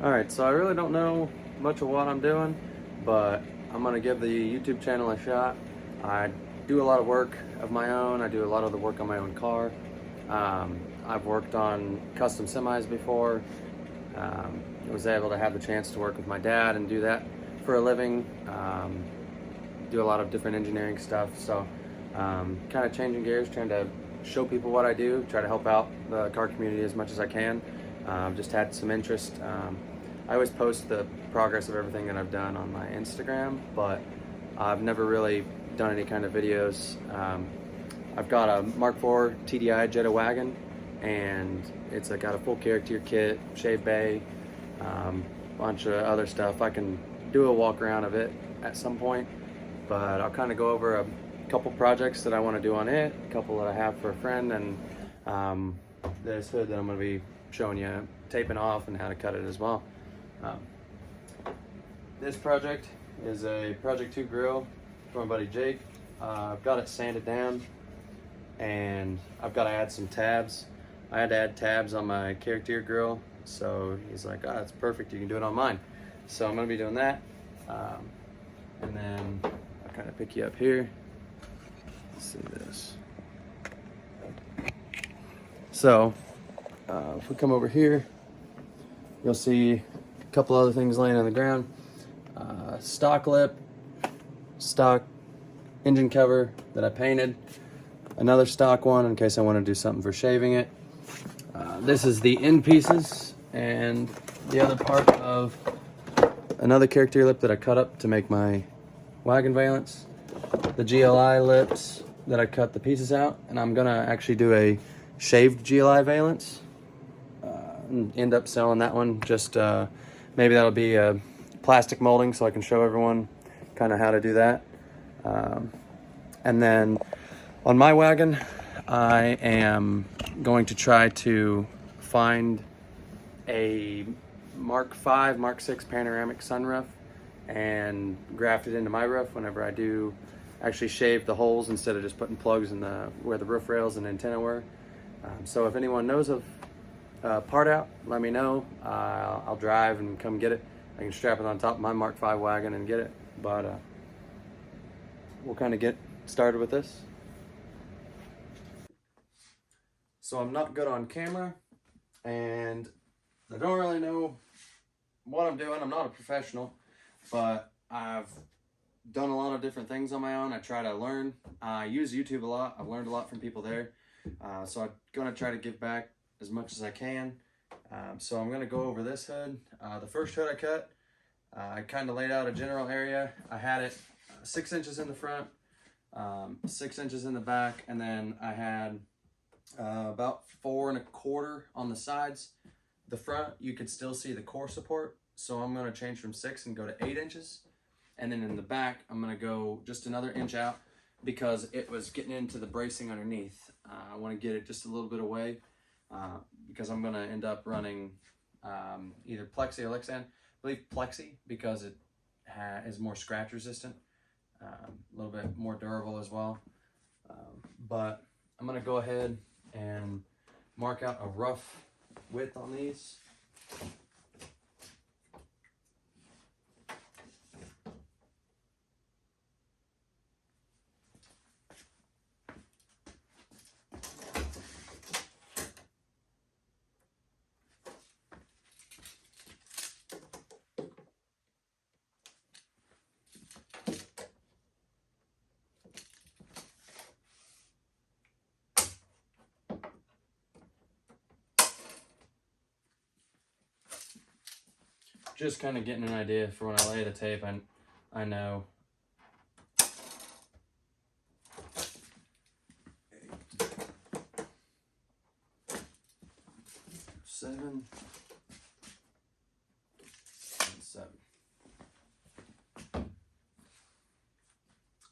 Alright, so I really don't know much of what I'm doing, but I'm going to give the YouTube channel a shot. I do a lot of work of my own. I do a lot of the work on my own car. I've worked on custom semis before. I was able to have the chance to work with my dad and do that for a living. Do a lot of different engineering stuff. So kind of changing gears, trying to show people what I do, try to help out the car community as much as I can. Just had some interest. I always post the progress of everything that I've done on my Instagram, but I've never really done any kind of videos. I've got a Mark IV TDI Jetta wagon, and it's got a full character kit, shave bay, bunch of other stuff. I can do a walk around of it at some point, but I'll kind of go over a couple projects that I want to do on it, a couple that I have for a friend, and this hood that I'm going to be showing you taping off and how to cut it as well. This project is a Project 2 grill from my buddy Jake. I've got it sanded down, and I've got to add some tabs. I had to add tabs on my character grill, so he's like, "Oh, that's perfect, you can do it on mine." So I'm going to be doing that, and then I'll kind of pick you up here. Let's see this. So if we come over here, you'll see a couple other things laying on the ground. Stock lip, stock engine cover that I painted, another stock one in case I want to do something for shaving it. This is the end pieces and the other part of another character lip that I cut up to make my wagon valance. The GLI lips that I cut the pieces out, and I'm gonna actually do a shaved GLI valance and end up selling that one. Just maybe that'll be a plastic molding so I can show everyone kind of how to do that. And then on my wagon, I am going to try to find a Mark V, Mark VI panoramic sunroof and graft it into my roof whenever I do actually shave the holes instead of just putting plugs in where the roof rails and antenna were. So if anyone knows of part out, let me know. I'll drive and come get it. I can strap it on top of my Mark V wagon and get it. But we'll kind of get started with this. So I'm not good on camera, and I don't really know what I'm doing. I'm not a professional, but I've done a lot of different things on my own. I try to learn. I use YouTube a lot. I've learned a lot from people there. So I'm going to try to give back as much as I can. So I'm going to go over this hood. The first hood I cut, I kind of laid out a general area. I had it 6 inches in the front, 6 inches in the back, and then I had about 4 1/4 on the sides. The front, you could still see the core support, so I'm going to change from 6 and go to 8 inches. And then in the back, I'm going to go just another inch out because it was getting into the bracing underneath. I want to get it just a little bit away because I'm going to end up running either Plexi or Lexan. I believe Plexi because it is more scratch resistant, a little bit more durable as well. But I'm going to go ahead and mark out a rough width on these. Just kind of getting an idea for when I lay the tape, and I know 7 and 7.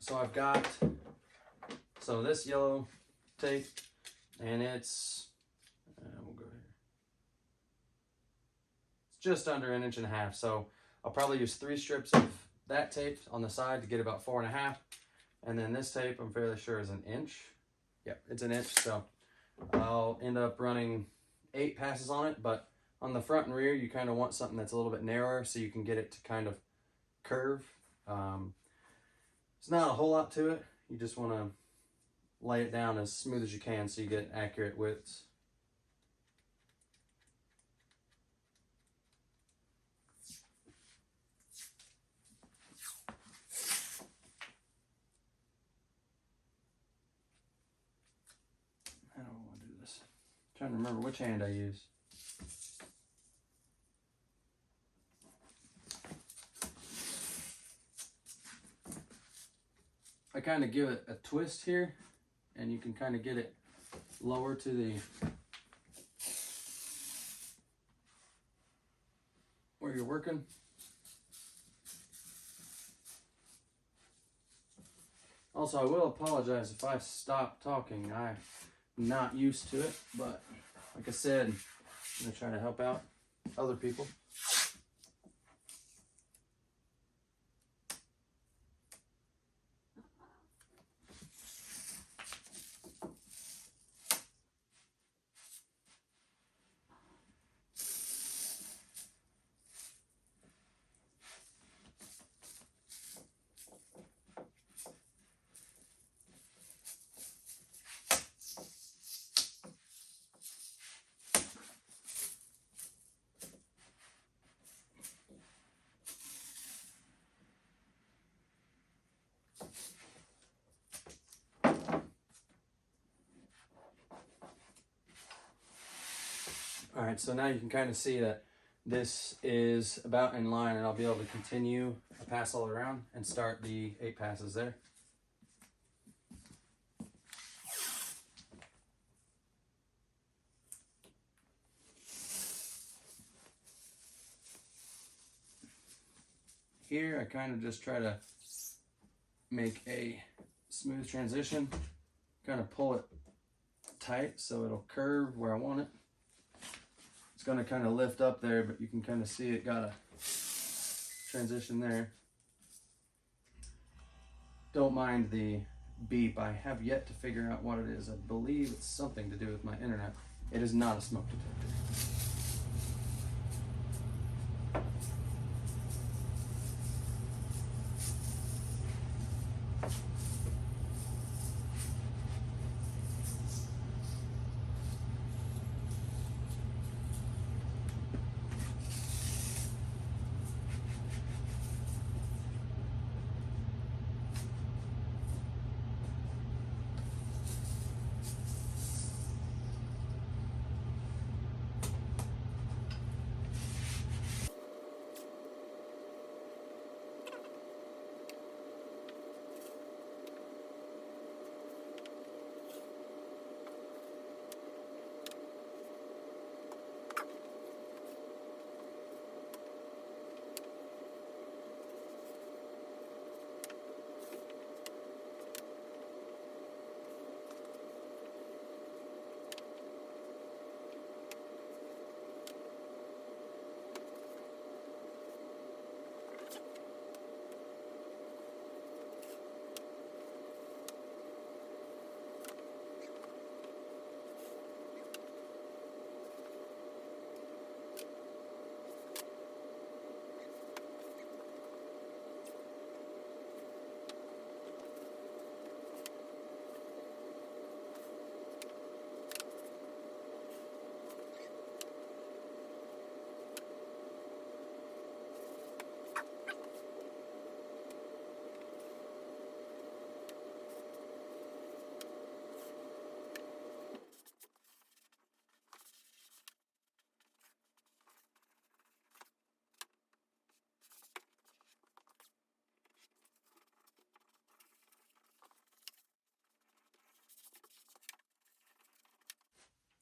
So I've got some of this yellow tape, and it's we'll go here. Just under 1.5 inches. So I'll probably use 3 strips of that tape on the side to get about 4.5. And then this tape, I'm fairly sure is 1 inch. Yep, it's 1 inch. So I'll end up running 8 passes on it, but On the front and rear, you kind of want something that's a little bit narrower so you can get it to kind of curve. It's not a whole lot to it. You just want to lay it down as smooth as you can so you get accurate widths. I don't want to do this. I'm trying to remember which hand I use. I kind of give it a twist here, and you can kind of get it lower to the where you're working. Also, I will apologize if I stop talking. I'm not used to it, but like I said, I'm going to try to help out other people. All right, so now you can kind of see that this is about in line, and I'll be able to continue a pass all around and start the 8 passes there. Here, I kind of just try to make a smooth transition, kind of pull it tight so it'll curve where I want it. It's going to kind of lift up there, but you can kind of see it got a transition there. Don't mind the beep. I have yet to figure out what it is. I believe it's something to do with my internet. It is not a smoke detector.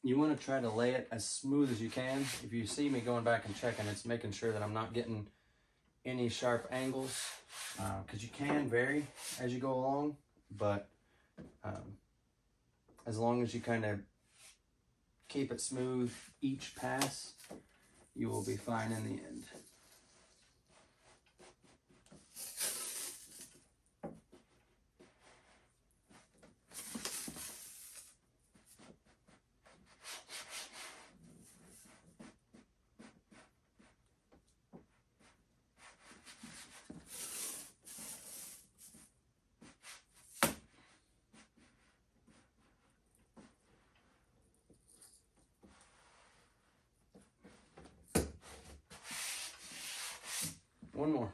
You want to try to lay it as smooth as you can. If you see me going back and checking, it's making sure that I'm not getting any sharp angles, because you can vary as you go along, but as long as you kind of keep it smooth each pass, you will be fine in the end. One more.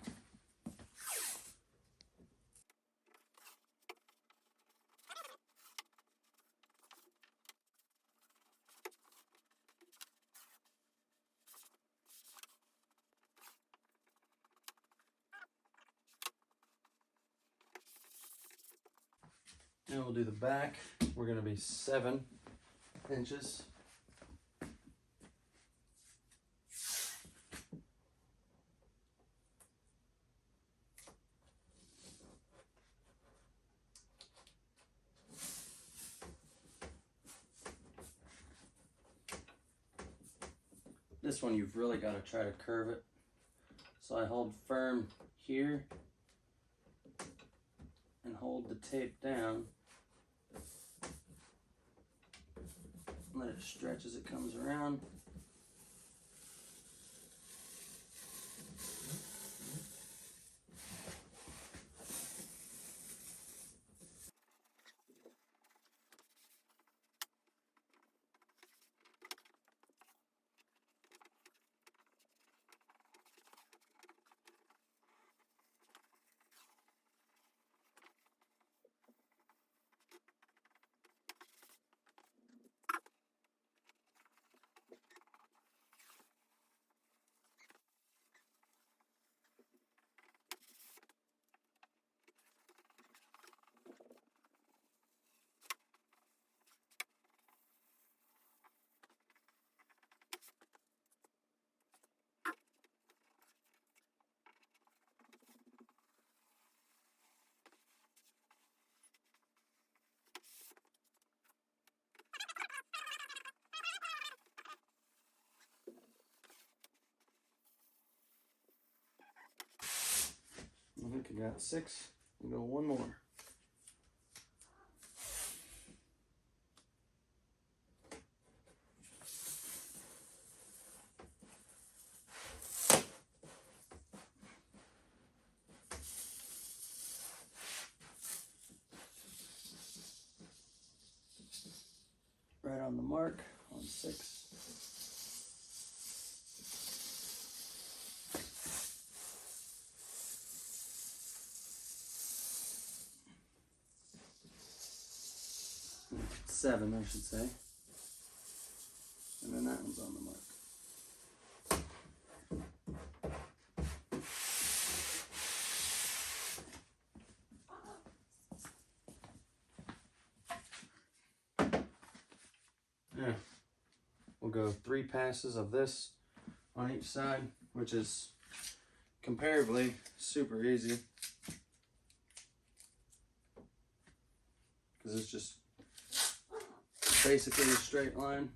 Now we'll do the back. We're going to be 7 inches. This one you've really got to try to curve it. So I hold firm here and hold the tape down. Let it stretch as it comes around. I think I got 6. We'll go one more. Right on the mark on 6. Seven, I should say. And then that one's on the mark. Yeah. We'll go 3 passes of this on each side, which is comparably super easy. Because it's just basically a straight line.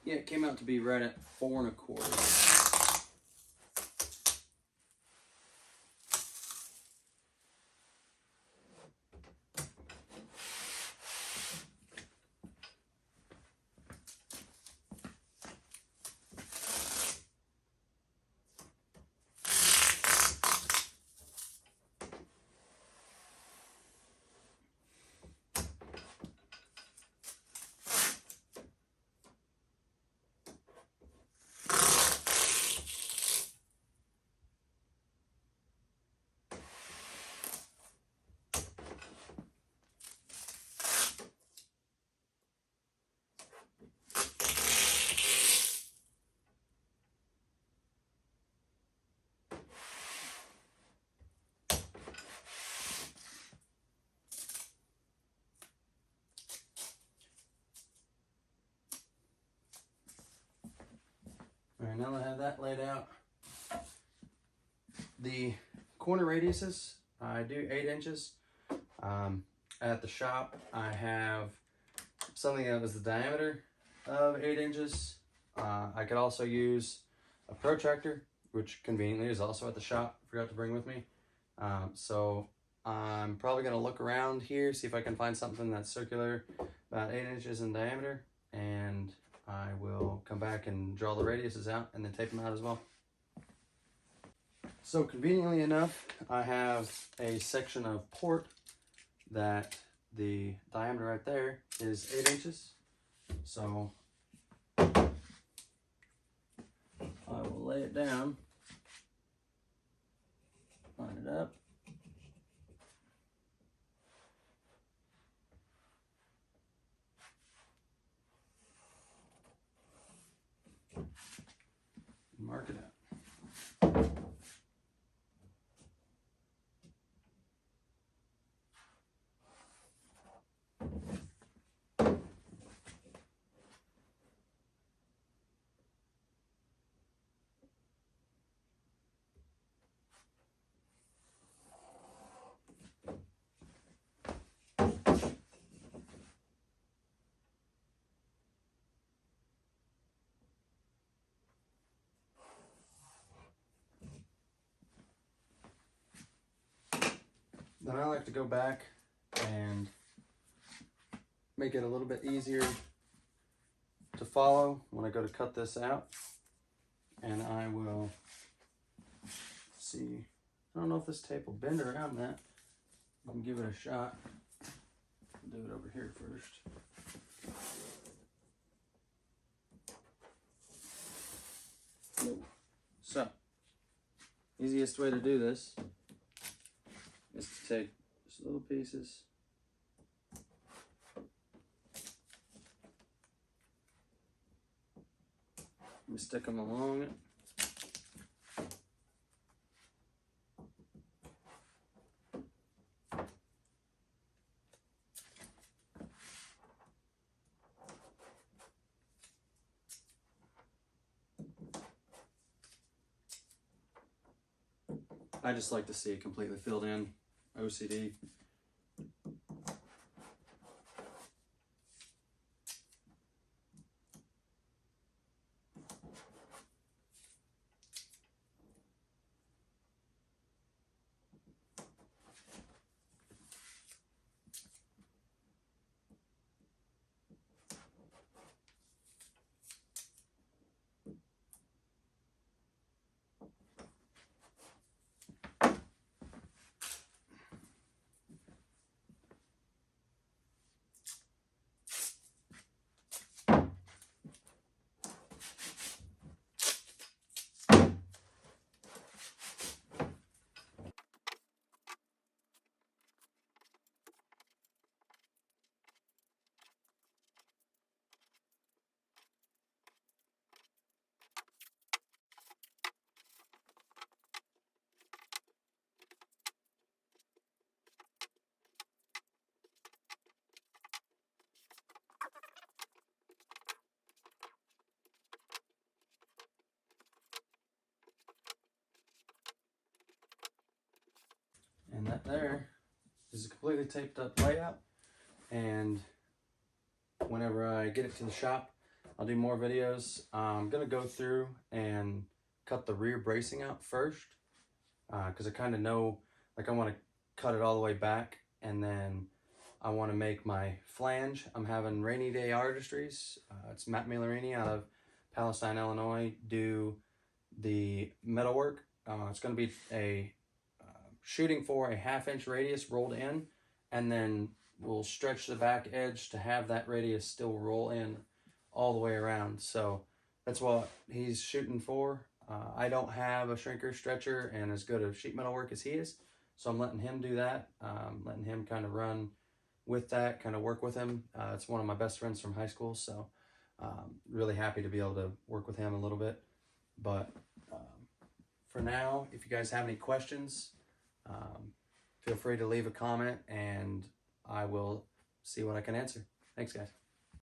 Yeah, it came out to be right at 4 1/4. All right, now that I have that laid out, the corner radiuses, I do 8 inches. At the shop, I have something that was the diameter of 8 inches. I could also use a protractor, which conveniently is also at the shop. Forgot to bring with me. So I'm probably going to look around here, see if I can find something that's circular, about 8 inches in diameter, and I will come back and draw the radiuses out and then tape them out as well. So conveniently enough, I have a section of port that the diameter right there is 8 inches. So I will lay it down, line it up. Mark it out. Then I like to go back and make it a little bit easier to follow when I go to cut this out. And I will see, I don't know if this tape will bend around that. I can give it a shot. I'll do it over here first. So, easiest way to do this is to take just little pieces. We stick them along it. I just like to see it completely filled in, OCD. And that there is a completely taped up layout. And whenever I get it to the shop, I'll do more videos. I'm gonna go through and cut the rear bracing out first, because I kind of know, like I want to cut it all the way back, and then I want to make my flange. I'm having Rainy Day Artistries. It's Matt Milarini out of Palestine, Illinois, do the metalwork. It's going to be a shooting for a 1/2 inch radius rolled in, and then we'll stretch the back edge to have that radius still roll in all the way around. So that's what he's shooting for. I don't have a shrinker, stretcher, and as good of sheet metal work as he is, so I'm letting him do that, letting him kind of run with that, kind of work with him. It's one of my best friends from high school, so really happy to be able to work with him a little bit. But for now, if you guys have any questions, feel free to leave a comment, and I will see what I can answer. Thanks, guys.